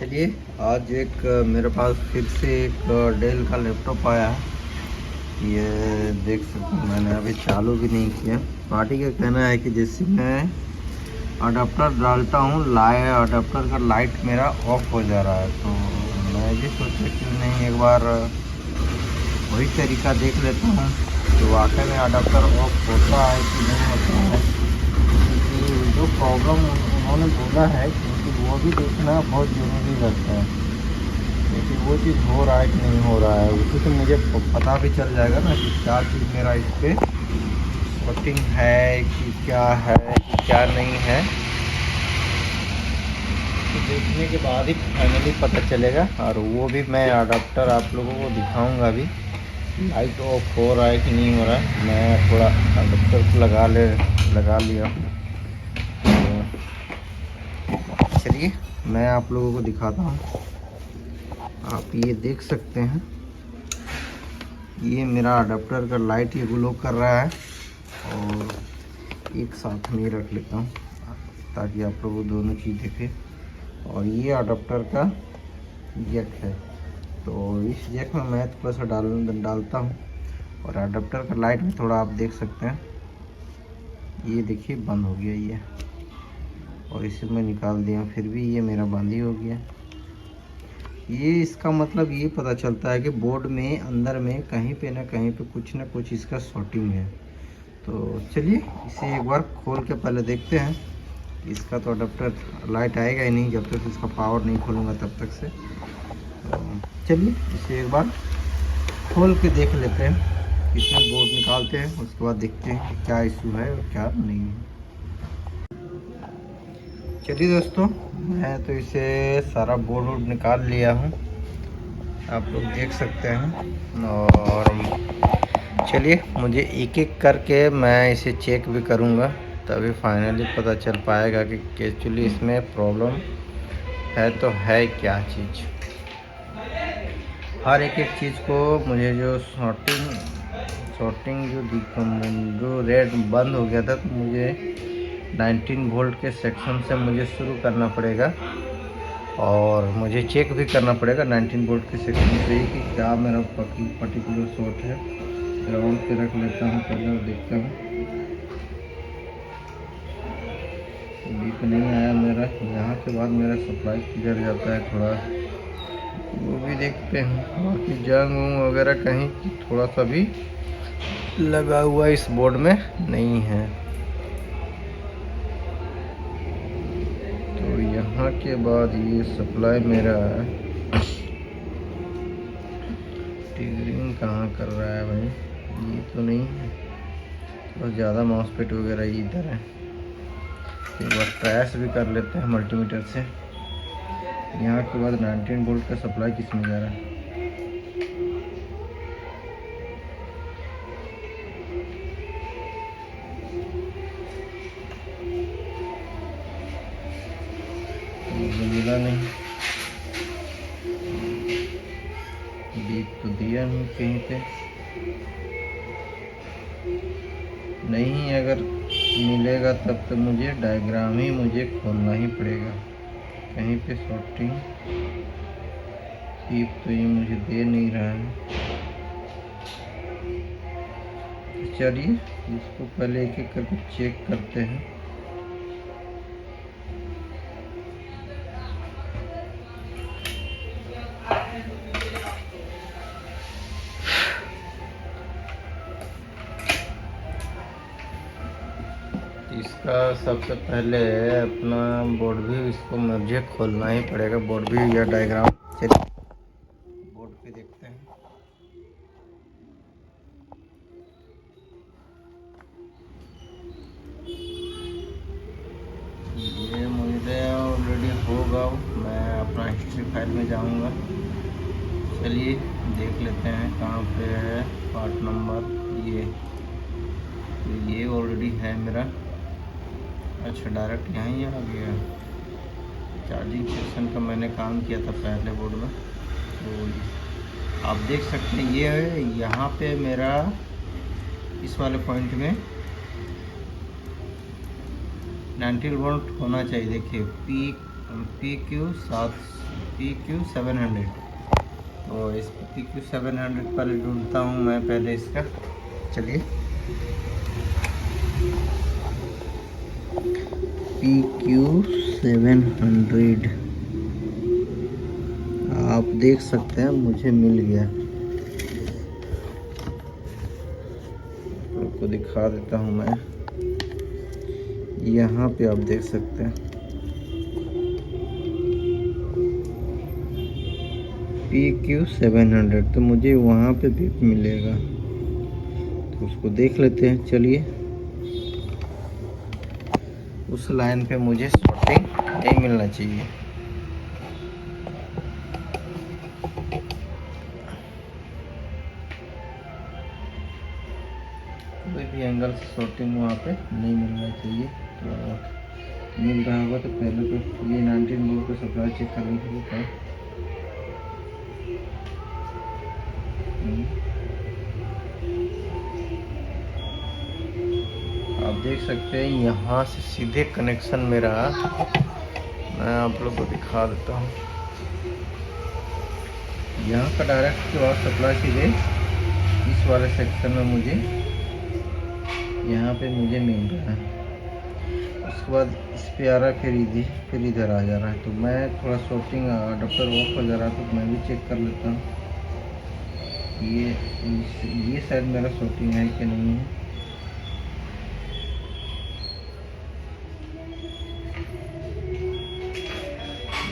चलिए आज एक मेरे पास फिर से एक डेल का लैपटॉप आया है। ये देख सकते हैं, मैंने अभी चालू भी नहीं किया। पार्टी का कहना है कि जैसे मैं अडाप्टर डालता हूँ अडाप्टर का लाइट मेरा ऑफ हो जा रहा है, तो मैं भी सोचा क्यों नहीं एक बार वही तरीका देख लेता हूँ कि वाकई में अडाप्टर ऑफ होता है कि नहीं होता है। क्योंकि जो प्रॉब्लम उन्होंने बोला है क्योंकि वो भी देखना बहुत ज़रूरी रहता है, क्योंकि वो चीज़ हो रहा है कि नहीं हो रहा है, उसी से मुझे पता भी चल जाएगा ना कि क्या चीज़ मेरा इस पर वर्किंग है कि क्या है कि क्या नहीं है। तो देखने के बाद ही फाइनली पता चलेगा। और वो भी मैं अडाप्टर आप लोगों को दिखाऊंगा अभी, लाइट ऑफ हो रहा है कि नहीं हो रहा है। मैं थोड़ा अडाप्टर को लगा लिया। चलिए मैं आप लोगों को दिखाता हूँ। आप ये देख सकते हैं, ये मेरा अडाप्टर का लाइट ये ग्लो कर रहा है। और एक साथ में रख लेता हूँ ताकि आप लोग दोनों चीज़ देखें। और ये अडाप्टर का जैक है, तो इस जैक में मैं थोड़ा सा डालता हूँ। और अडाप्टर का लाइट भी थोड़ा आप देख सकते हैं, ये देखिए बंद हो गया ये। और इसे मैं निकाल दिया, फिर भी ये मेरा बंद ही हो गया। ये इसका मतलब ये पता चलता है कि बोर्ड में अंदर में कहीं पे ना कहीं पे कुछ ना कुछ इसका शॉर्टिंग है। तो चलिए इसे एक बार खोल के पहले देखते हैं। इसका तो अडाप्टर लाइट आएगा ही नहीं जब तक इसका पावर नहीं खोलूँगा तब तक से। तो चलिए इसे एक बार खोल के देख लेते हैं, इसमें बोर्ड निकालते हैं, उसके बाद देखते हैं कि क्या इशू है और क्या नहीं है। चलिए दोस्तों, मैं तो इसे सारा बोर्ड वोर्ड निकाल लिया हूँ, आप लोग देख सकते हैं। और चलिए मुझे एक एक करके मैं इसे चेक भी करूँगा, तभी फाइनली पता चल पाएगा कि एक्चुअली इसमें प्रॉब्लम है तो है क्या चीज़। हर एक चीज़ को मुझे जो शॉर्टिंग जो रेड बंद हो गया था, तो मुझे 19 वोल्ट के सेक्शन से मुझे शुरू करना पड़ेगा। और मुझे चेक भी करना पड़ेगा 19 वोल्ट के सेक्शन से ही कि क्या मेरा पर्टिकुलर शॉर्ट है। ग्राउंड पे रख लेता हूँ पहले और देखता हूँ। बीप नहीं आया मेरा, यहाँ के बाद मेरा सप्लाई किधर जाता है थोड़ा वो भी देखते हैं। बाकी जंग वंग वगैरह कहीं थोड़ा सा भी लगा हुआ इस बोर्ड में नहीं है। तो यहाँ के बाद ये सप्लाई मेरा टिगरिंग कहाँ कर रहा है भाई, ये तो नहीं है। बहुत ज़्यादा मॉसफेट वगैरह इधर है। एक बार ट्रेस भी कर लेते हैं मल्टीमीटर से। यहाँ के बाद 19 वोल्ट का सप्लाई किस में जा रहा है। मिला नहीं, बीप तो दिया नहीं कहीं पे नहीं। अगर मिलेगा तब तो मुझे डायग्राम ही मुझे खोलना ही पड़ेगा। कहीं पे शॉर्टिंग बीप तो ये मुझे दे नहीं रहा है। चलिए इसको पहले एक एक करके चेक करते हैं। इसका सबसे पहले अपना बोर्ड भी इसको मुझे खोलना ही पड़ेगा, बोर्ड भी या डायग्राम। चलिए बोर्ड पे देखते हैं। ये मुझे ऑलरेडी होगा, मैं अपना हिस्ट्री फाइल में जाऊंगा। चलिए देख लेते हैं कहाँ पे है पार्ट नंबर। ये ऑलरेडी है मेरा। अच्छा डायरेक्ट यहाँ ही आ गया। चार्जिंग सेक्शन का मैंने काम किया था पहले बोर्ड में, तो आप देख सकते हैं ये है। यहाँ पे मेरा इस वाले पॉइंट में 19 वोल्ट होना चाहिए। देखिए पी क्यू 7 PQ700। तो इस PQ700 पहले ढूंढता हूँ मैं पहले इसका। चलिए PQ700 आप देख सकते हैं मुझे मिल गया। आपको दिखा देता हूँ मैं, यहाँ पे आप देख सकते हैं PQ700। तो मुझे वहाँ पे भी मिलेगा, तो उसको देख लेते हैं। चलिए उस लाइन पे मुझे शॉर्टिंग नहीं मिलना चाहिए। कोई भी एंगल से शॉर्टिंग वहाँ पे नहीं मिलना चाहिए। तो मिल रहा होगा तो पहले तो ये 19 वोल्ट का सप्लाई चेक करने के लिए था। आप देख सकते हैं यहाँ से सीधे कनेक्शन मेरा, मैं आप लोग को दिखा देता हूँ। यहाँ का डायरेक्ट जो सप्लाई सीधे इस वाले सेक्शन में मुझे यहाँ पे मुझे मिल रहा है। उसके बाद इस पे आ रहा है, फिर इधर आ जा रहा है। तो मैं थोड़ा शॉर्टिंग अडॉप्टर ऑफ हो जा रहा है, तो मैं भी चेक कर लेता हूँ ये शायद मेरा शॉर्टिंग है कि नहीं है।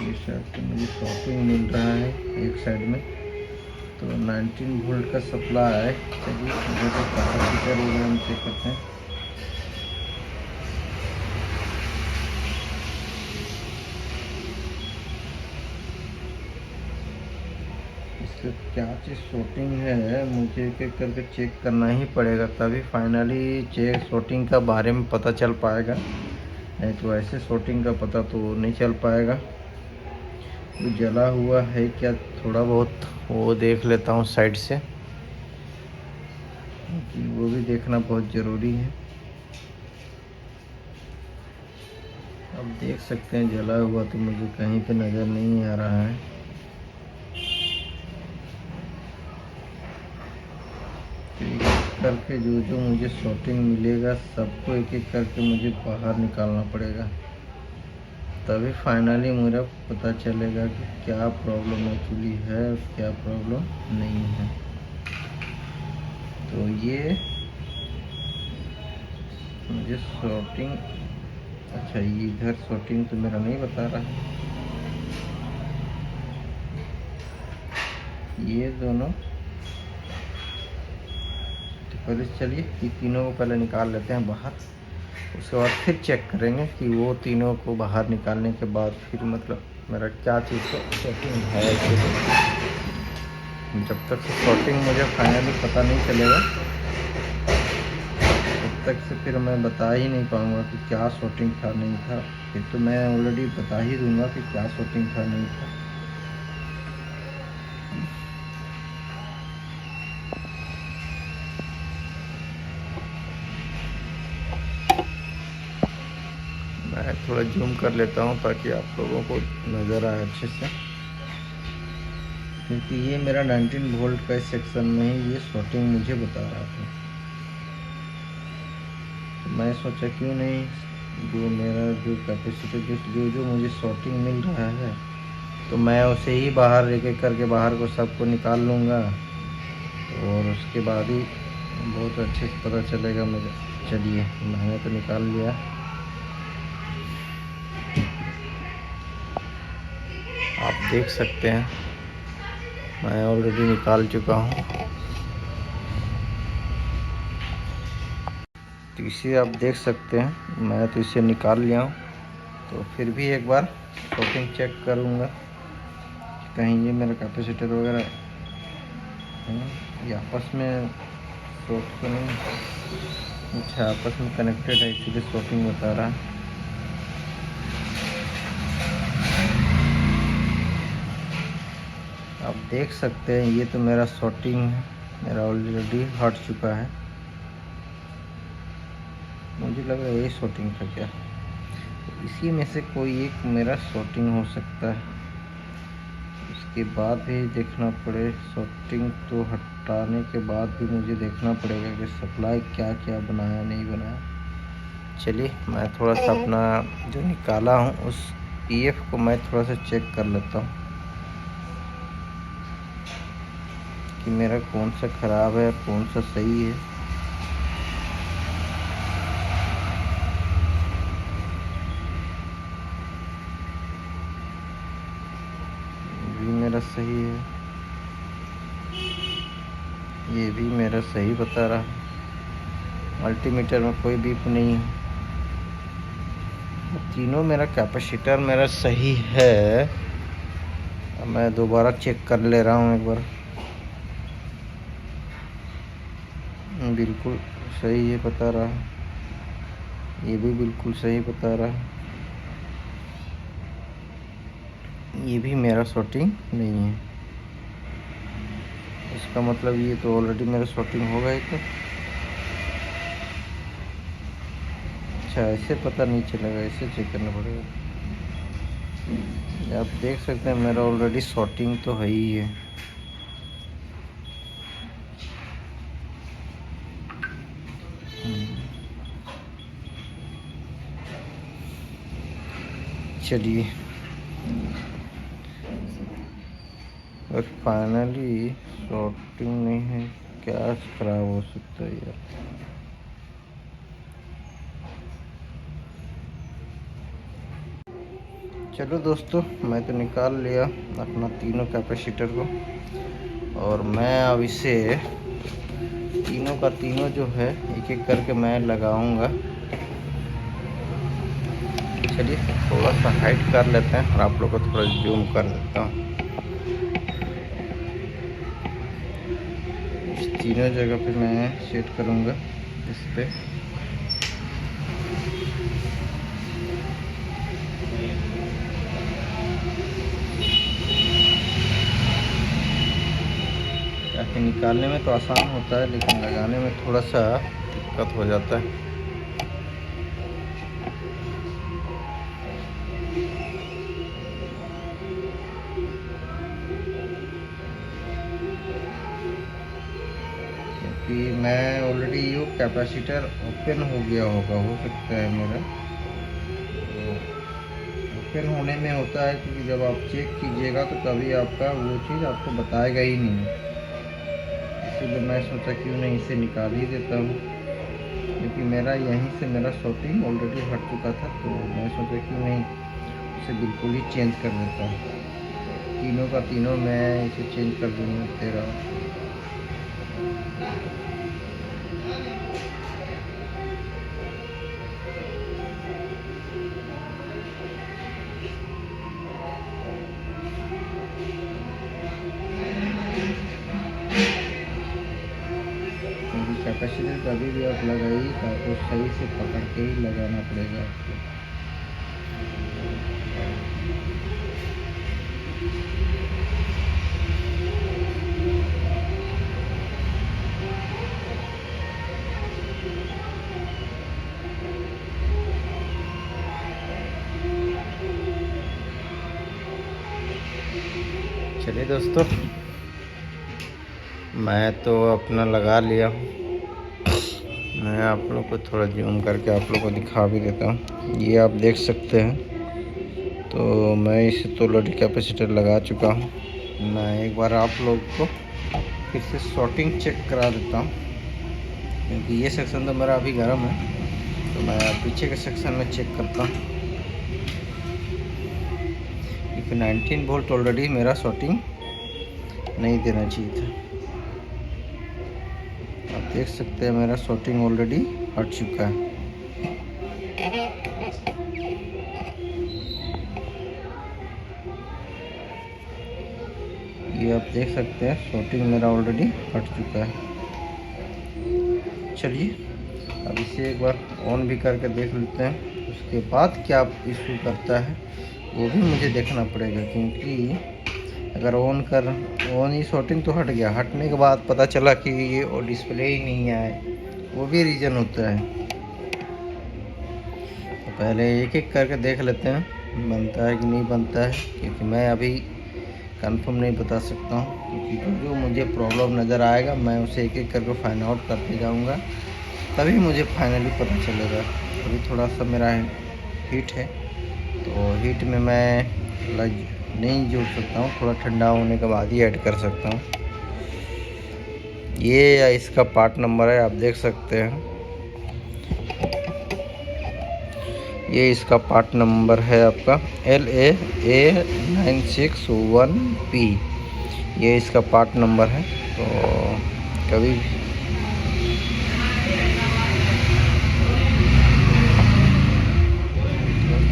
ये शायद तो मुझे शॉर्टिंग मिल रहा है एक साइड में। तो 19 वोल्ट का सप्लाई है। चलिए इधर से कैपेसिटर वगैरह हम चेक करते हैं। इससे क्या चीज़ शॉर्टिंग है मुझे एक एक करके चेक करना ही पड़ेगा, तभी फाइनली चेक शॉर्टिंग का बारे में पता चल पाएगा। नहीं तो ऐसे शॉर्टिंग का पता तो नहीं चल पाएगा। तो जला हुआ है क्या थोड़ा बहुत वो देख लेता हूँ साइड से, कि वो भी देखना बहुत ज़रूरी है। अब देख सकते हैं जला हुआ तो मुझे कहीं पे नज़र नहीं आ रहा है। करके जो मुझे शॉर्टिंग मिलेगा सबको एक एक करके मुझे बाहर निकालना पड़ेगा, तभी फाइनली मेरा पता चलेगा कि क्या प्रॉब्लम एक्चुअली है और क्या प्रॉब्लम नहीं है। तो ये मुझे शॉर्टिंग, अच्छा ये इधर शॉर्टिंग तो मेरा नहीं बता रहा। ये दोनों पहले चलिए ये तीनों को पहले निकाल लेते हैं बाहर, उसके बाद फिर चेक करेंगे कि वो तीनों को बाहर निकालने के बाद फिर मतलब मेरा क्या चीज़ को शॉर्टिंग है। जब तक से शॉर्टिंग मुझे फाइनली पता नहीं चलेगा तब तक से फिर मैं बता ही नहीं पाऊँगा कि क्या शॉर्टिंग था नहीं था। फिर तो मैं ऑलरेडी बता ही दूँगा कि क्या शॉर्टिंग था नहीं था। मैं थोड़ा जूम कर लेता हूँ ताकि आप लोगों को नज़र आए अच्छे से, क्योंकि ये मेरा 19 वोल्ट का सेक्शन में ही ये शॉर्टिंग मुझे बता रहा था। तो मैं सोचा क्यों नहीं जो मेरा जो कैपेसिटर जो मुझे शॉर्टिंग मिल रहा है तो मैं उसे ही बाहर एक एक करके बाहर को सबको निकाल लूँगा, और उसके बाद ही बहुत अच्छे से पता चलेगा मुझे। चलिए मैंने तो निकाल लिया। आप देख सकते हैं मैं ऑलरेडी निकाल चुका हूँ। तो इसे आप देख सकते हैं मैं तो इसे निकाल लिया हूँ। तो फिर भी एक बार शॉर्टिंग चेक करूँगा कहीं ये मेरा कैपेसिटर वगैरह ये आपस में शॉर्ट तो नहीं। अच्छा आपस में कनेक्टेड है इसीलिए शॉर्टिंग बता रहा है। आप देख सकते हैं ये तो मेरा शॉर्टिंग है, मेरा ऑलरेडी हट चुका है। मुझे लग रहा है ये शॉर्टिंग था क्या, तो इसी में से कोई एक मेरा शॉर्टिंग हो सकता है। इसके बाद भी देखना पड़े, शॉर्टिंग तो हटाने के बाद भी मुझे देखना पड़ेगा कि सप्लाई क्या क्या बनाया नहीं बनाया। चलिए मैं थोड़ा सा अपना जो निकाला हूँ उस पीएफ को मैं थोड़ा सा चेक कर लेता हूँ कि मेरा कौन सा ख़राब है कौन सा सही है। भी मेरा सही है, ये भी मेरा सही बता रहा है, मल्टीमीटर में कोई बीप नहीं है, तीनों मेरा कैपेसिटर मेरा सही है। अब मैं दोबारा चेक कर ले रहा हूँ एक बार, बिल्कुल सही है बता रहा है, ये भी बिल्कुल सही बता रहा है, ये भी मेरा शॉर्टिंग नहीं है। इसका मतलब ये तो ऑलरेडी मेरा शॉर्टिंग हो गया। तो अच्छा ऐसे पता नहीं चलेगा, ऐसे चेक करना पड़ेगा। आप देख सकते हैं मेरा ऑलरेडी शॉर्टिंग तो है ही है। चलिए और फाइनली शॉर्टिंग नहीं है, क्या खराब हो सकता है यार। चलो दोस्तों, मैं तो निकाल लिया अपना तीनों कैपेसिटर को, और मैं अब इसे तीनों का तीनों जो है एक एक करके मैं लगाऊंगा। चलिए थोड़ा सा हाइट कर लेते हैं और आप लोग को थोड़ा जूम कर देता हूँ। इस तीनों जगह पे मैं सेट करूँगा इस पे। ताकि निकालने में तो आसान होता है लेकिन लगाने में थोड़ा सा दिक्कत हो जाता है। कि मैं ऑलरेडी ये कैपेसिटर ओपन हो गया होगा, हो सकता है मेरा। तो ओपन होने में होता है क्योंकि जब आप चेक कीजिएगा तो कभी आपका वो चीज़ आपको बताएगा ही नहीं, इसलिए मैं सोचा क्यों नहीं इसे निकाल ही देता हूँ, क्योंकि मेरा यहीं से मेरा शॉर्टिंग ऑलरेडी हट चुका था। तो मैं सोचा क्यों नहीं इसे बिल्कुल ही चेंज कर देता हूँ। तीनों का तीनों मैं इसे चेंज कर दे रहा हूँ। कैपेसिटर कभी भी आप लगाइए तो आपको सही से पकड़ के ही लगाना पड़ेगा आपको। चलिए दोस्तों, मैं तो अपना लगा लिया हूँ। मैं आप लोग को थोड़ा जूम करके आप लोग को दिखा भी देता हूँ। ये आप देख सकते हैं। तो मैं इसे तो ऑलरेडी कैपेसिटर लगा चुका हूँ। मैं एक बार आप लोग को फिर से शॉर्टिंग चेक करा देता हूँ, क्योंकि ये सेक्शन तो मेरा अभी गर्म है। तो मैं पीछे के सेक्शन में चेक करता हूँ। 19 वोल्ट ऑलरेडी मेरा शॉर्टिंग नहीं देना चाहिए था। आप देख सकते हैं मेरा शॉर्टिंग ऑलरेडी हट चुका है। ये आप देख सकते हैं शॉर्टिंग मेरा ऑलरेडी हट चुका है। चलिए अब इसे एक बार ऑन भी करके देख लेते हैं, उसके बाद क्या इशू करता है वो भी मुझे देखना पड़ेगा, क्योंकि अगर ऑन ही शॉर्टिंग तो हट गया, हटने के बाद पता चला कि ये और डिस्प्ले ही नहीं आए, वो भी रीज़न होता है। तो पहले एक एक करके देख लेते हैं बनता है कि नहीं बनता है, क्योंकि मैं अभी कंफर्म नहीं बता सकता हूँ, क्योंकि जो मुझे प्रॉब्लम नज़र आएगा मैं उसे एक एक करके फाइंड आउट करते जाऊँगा, तभी मुझे फाइनली पता चलेगा। अभी थोड़ा सा मेरा हीट है, तो हीट में मैं नहीं जोड़ सकता हूँ, थोड़ा ठंडा होने के बाद ही ऐड कर सकता हूँ। ये इसका पार्ट नंबर है, आप देख सकते हैं। ये इसका पार्ट नंबर है आपका LAA961P। ये इसका पार्ट नंबर है। तो कभी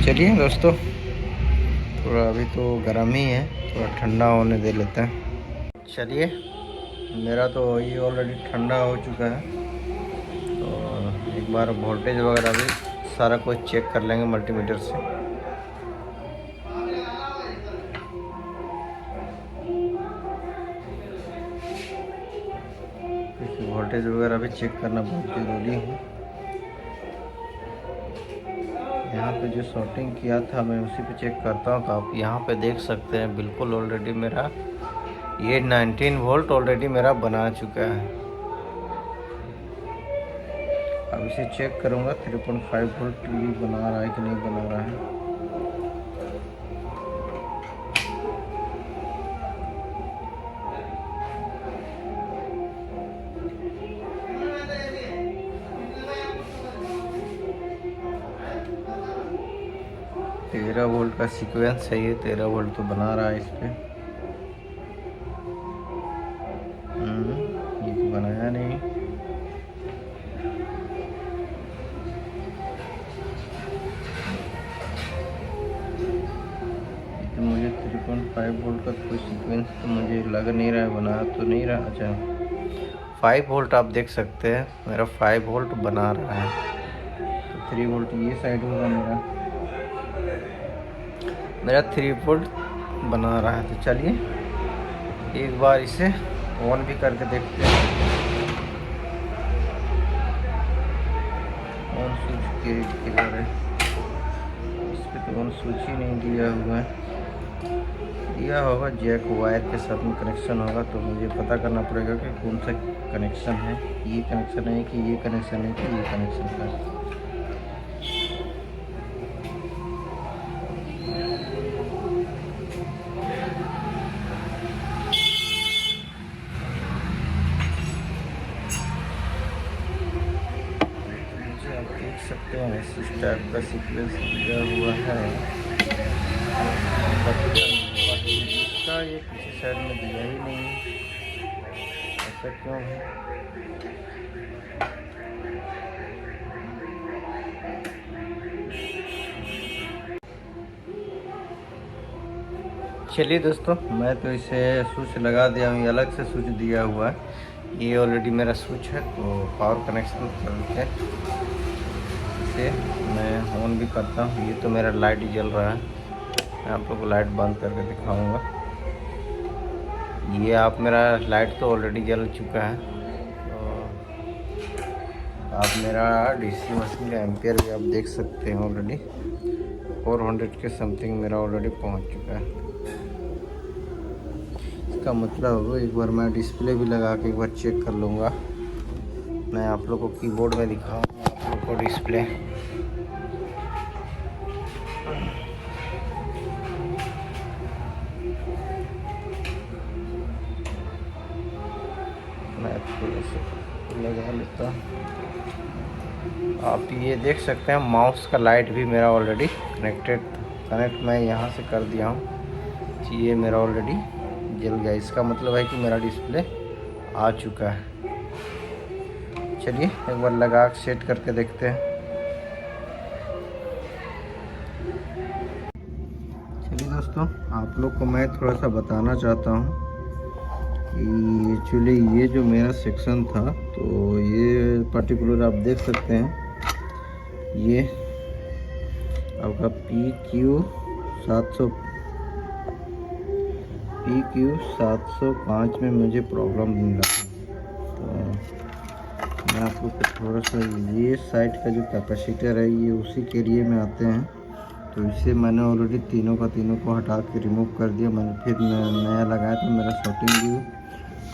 चलिए दोस्तों, थोड़ा अभी तो गर्म ही है, थोड़ा ठंडा होने दे लेते हैं। चलिए, मेरा तो ये ऑलरेडी ठंडा हो चुका है, तो एक बार वोल्टेज वगैरह भी सारा कुछ चेक कर लेंगे मल्टीमीटर से। वोल्टेज वगैरह भी चेक करना बहुत ज़रूरी है। यहाँ पे जो शॉर्टिंग किया था मैं उसी पे चेक करता हूँ, तो आप यहाँ पे देख सकते हैं बिल्कुल ऑलरेडी मेरा ये 19 वोल्ट ऑलरेडी मेरा बना चुका है। अब इसे चेक करूँगा 3.5 वोल्ट भी बना रहा है कि नहीं बना रहा है। तेरह वोल्ट का सीक्वेंस है, ये 13 वोल्ट तो बना रहा है इस पर। ये तो बनाया नहीं। तो मुझे 3.5 वोल्ट का कोई सीक्वेंस तो मुझे लग नहीं रहा है, बना तो नहीं रहा। अच्छा, 5 वोल्ट आप देख सकते हैं, मेरा 5 वोल्ट बना रहा है। तो 3 वोल्ट ये साइड होगा मेरा 3 वोल्ट बना रहा है। तो चलिए एक बार इसे ऑन भी करके देखते हैं। ऑन स्विच के बारे इस पर तो ऑन स्विच ही नहीं दिया हुआ है। दिया होगा जैक वायर के साथ में कनेक्शन होगा, तो मुझे पता करना पड़ेगा कि कौन सा कनेक्शन है। ये कनेक्शन है कि ये कनेक्शन है कि ये कनेक्शन है। आप देख सकते हैं इस टाइप का सीक्वेंस दिया हुआ है, इसका ये किसी साइड में दिया ही नहीं, ऐसा क्यों है? चलिए दोस्तों, मैं तो इसे स्विच लगा दिया हूँ, ये अलग से स्विच दिया हुआ है। ये ऑलरेडी मेरा स्विच है, तो पावर कनेक्शन करके इसे मैं ऑन भी करता हूँ। ये तो मेरा लाइट जल रहा है, मैं आप लोग को लाइट बंद करके दिखाऊंगा। ये आप मेरा लाइट तो ऑलरेडी जल चुका है। तो आप मेरा डीसी मशीन का एम्पियर भी आप देख सकते हैं, ऑलरेडी 400 के समथिंग मेरा ऑलरेडी पहुंच चुका है। इसका मतलब एक बार मैं डिस्प्ले भी लगा के एक बार चेक कर लूँगा। मैं आप लोग को कीबोर्ड में दिखाऊंगा आप लोग को डिस्प्ले। मैं थोड़ा सा लगा लेता हूँ। आप ये देख सकते हैं माउस का लाइट भी मेरा ऑलरेडी कनेक्ट मैं यहाँ से कर दिया हूँ। ये मेरा ऑलरेडी जल गया, इसका मतलब है कि मेरा डिस्प्ले आ चुका है। चलिए एक बार लगा के सेट करके देखते हैं। चलिए दोस्तों, आप लोग को मैं थोड़ा सा बताना चाहता हूँ कि एक्चुअली ये जो मेरा सेक्शन था, तो ये पर्टिकुलर आप देख सकते हैं, ये आपका PQ705 में मुझे प्रॉब्लम मिला। तो मैं आपको थोड़ा सा ये साइड का जो कैपेसिटर है, ये उसी के लिए में आते हैं, तो इसे मैंने ऑलरेडी तीनों को हटा के रिमूव कर दिया। मैंने फिर नया लगाया तो मेरा शॉर्टिंग भी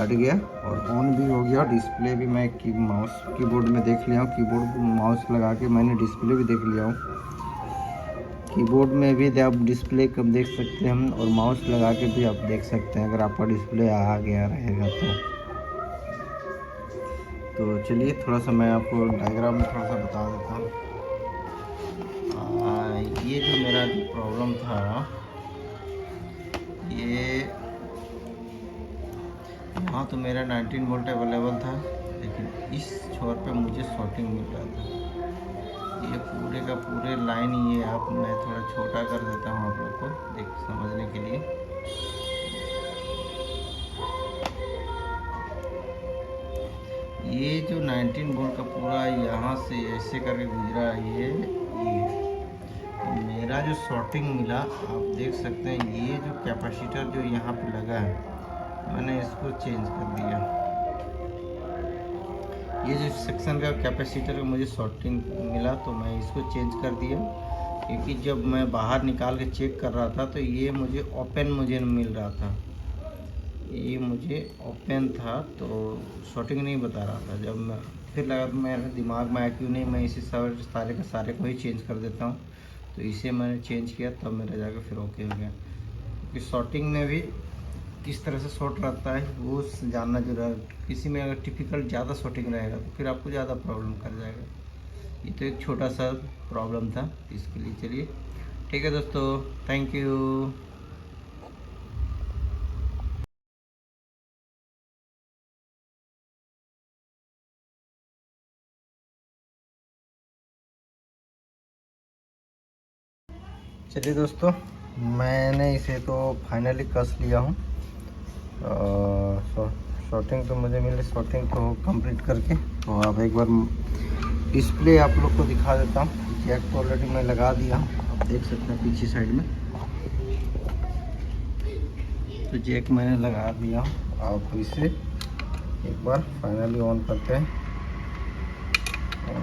हट गया और ऑन भी हो गया। डिस्प्ले भी मैं माउस कीबोर्ड में देख लिया हूँ, कीबोर्ड माउस लगा के मैंने डिस्प्ले भी देख लिया हूँ। कीबोर्ड में भी आप डिस्प्ले कब देख सकते हैं हम, और माउस लगा के भी आप देख सकते हैं अगर आपका डिस्प्ले आ गया रहेगा तो चलिए थोड़ा सा मैं आपको डायग्राम में थोड़ा सा बता देता हूँ। ये जो मेरा प्रॉब्लम था, ये यहाँ तो मेरा 19 वोल्ट अवेलेबल था, लेकिन इस छोर पे मुझे शॉर्टिंग मिल रहा था। ये पूरे का पूरे लाइन, ये आप मैं थोड़ा छोटा कर देता हूँ आप लोग को देख समझने के लिए। ये जो 19 वोल्ट का पूरा यहाँ से ऐसे करके गुजरा, ये मेरा जो शॉर्टिंग मिला आप देख सकते हैं। ये जो कैपेसिटर जो यहाँ पे लगा है, मैंने इसको चेंज कर दिया। ये जो सेक्शन का कैपेसिटर का मुझे शॉर्टिंग मिला तो मैं इसको चेंज कर दिया, क्योंकि जब मैं बाहर निकाल के चेक कर रहा था तो ये मुझे ओपन मिल रहा था। ये मुझे ओपन था तो शॉर्टिंग नहीं बता रहा था। जब मैं फिर लगा तो मेरे दिमाग में आया क्यों नहीं मैं इसे सारे को ही चेंज कर देता हूँ, तो इसे मैंने चेंज किया तब मेरा जाकर फिर ओके हो गया। क्योंकि शॉर्टिंग में भी किस तरह से शॉर्ट रहता है वो जानना जरूरी है। किसी में अगर टिपिकल ज़्यादा शॉर्टिंग रहेगा तो फिर आपको ज़्यादा प्रॉब्लम कर जाएगा। ये तो एक छोटा सा प्रॉब्लम था इसके लिए। चलिए ठीक है दोस्तों, थैंक यू। चलिए दोस्तों, मैंने इसे तो फाइनली कस लिया हूँ। शॉर्टिंग तो मुझे मिली, शॉर्टिंग तो कंप्लीट करके तो अब एक बार डिस्प्ले आप लोग को दिखा देता हूँ। जैक तो ऑलरेडी मैं लगा दिया हूँ, आप देख सकते हैं पीछे साइड में। तो जैक मैंने लगा दिया हूँ। आप इसे एक बार फाइनली ऑन करते हैं।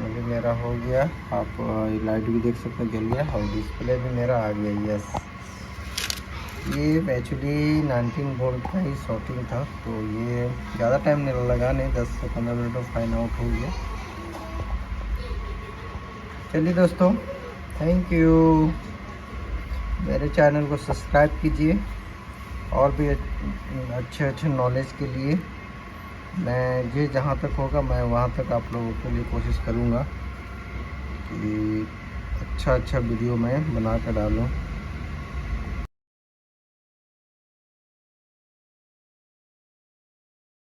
भी मेरा हो गया, आप लाइट भी देख सकते हैं जल गया और डिस्प्ले भी मेरा आ गया। यस, ये एक्चुअली 19 वोल्ट का ही शॉर्टिंग था, तो ये ज़्यादा टाइम नहीं लगा, नहीं 10 से 15 मिनट में फाइन आउट हो गया। चलिए दोस्तों, थैंक यू। मेरे चैनल को सब्सक्राइब कीजिए और भी अच्छे नॉलेज के लिए। मैं ये जहाँ तक होगा मैं वहाँ तक आप लोगों के लिए कोशिश करूँगा कि अच्छा वीडियो मैं बना कर डालूँ।